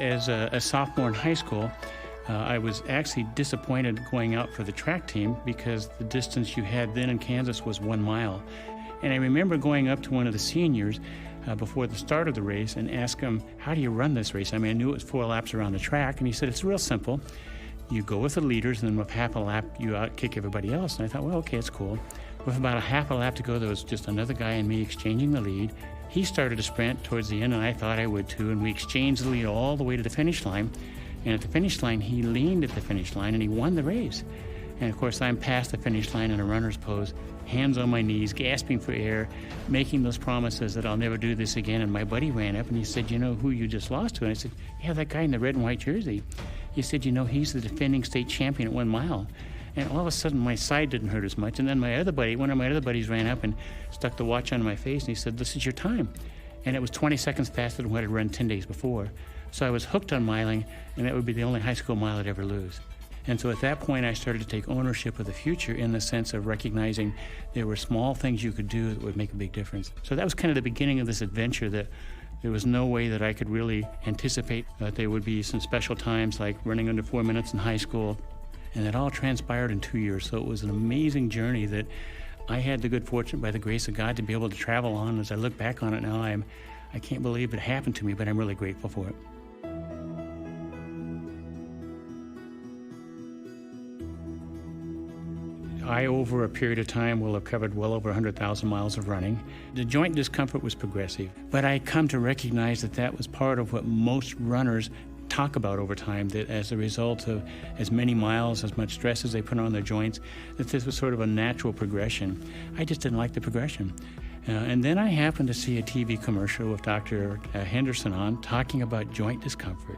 as a sophomore in high school, I was actually disappointed going out for the track team because the distance you had then in Kansas was 1 mile. And I remember going up to one of the seniors before the start of the race and asked him, how do you run this race? I mean, I knew it was 4 laps around the track, and he said, it's real simple. You go with the leaders, and then with half a lap, you outkick everybody else. And I thought, well, okay, it's cool. With about a half a lap to go, there was just another guy and me exchanging the lead. He started to sprint towards the end, and I thought I would too, and we exchanged the lead all the way to the finish line. And at the finish line, he leaned at the finish line, and he won the race. And of course, I'm past the finish line in a runner's pose, hands on my knees, gasping for air, making those promises that I'll never do this again. And my buddy ran up and he said, you know who you just lost to? And I said, yeah, that guy in the red and white jersey. He said, you know, he's the defending state champion at 1 mile. And all of a sudden, my side didn't hurt as much. And then my other buddy, one of my other buddies ran up and stuck the watch on my face, and he said, this is your time. And it was 20 seconds faster than what I'd run 10 days before. So I was hooked on miling, and that would be the only high school mile I'd ever lose. And so at that point, I started to take ownership of the future in the sense of recognizing there were small things you could do that would make a big difference. So that was kind of the beginning of this adventure, that there was no way that I could really anticipate that there would be some special times like running under 4 minutes in high school. And it all transpired in 2 years. So it was an amazing journey that I had the good fortune, by the grace of God, to be able to travel on. As I look back on it now, I can't believe it happened to me, but I'm really grateful for it. I, over a period of time, will have covered well over 100,000 miles of running. The joint discomfort was progressive, but I come to recognize that that was part of what most runners talk about over time, that as a result of as many miles, as much stress as they put on their joints, that this was sort of a natural progression. I just didn't like the progression. And then I happened to see a TV commercial with Dr. Henderson on, talking about joint discomfort.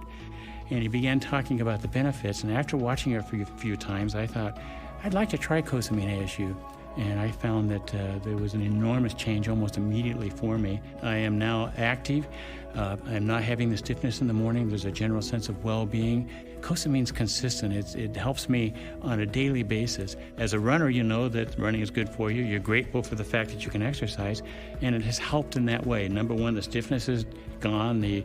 And he began talking about the benefits, and after watching it for a few times, I thought, I'd like to try Cosamin ASU. And I found that there was an enormous change almost immediately for me. I am now active. I'm not having the stiffness in the morning. There's a general sense of well-being. Cosamine's consistent. It helps me on a daily basis. As a runner, you know that running is good for you. You're grateful for the fact that you can exercise, and it has helped in that way. Number one, the stiffness is gone. The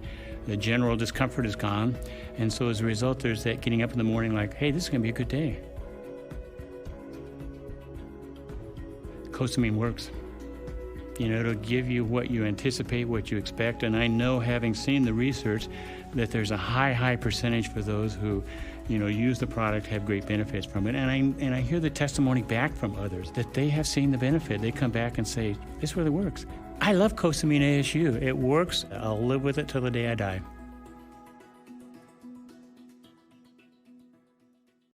general discomfort is gone. And so as a result, there's that getting up in the morning like, hey, this is going to be a good day. Cosamine works. You know, it'll give you what you anticipate, what you expect, and I know, having seen the research, that there's a high percentage for those who, you know, use the product, have great benefits from it. And I hear the testimony back from others that they have seen the benefit. They come back and say, this really works. I love Cosamin ASU. It works. I'll live with it till the day I die.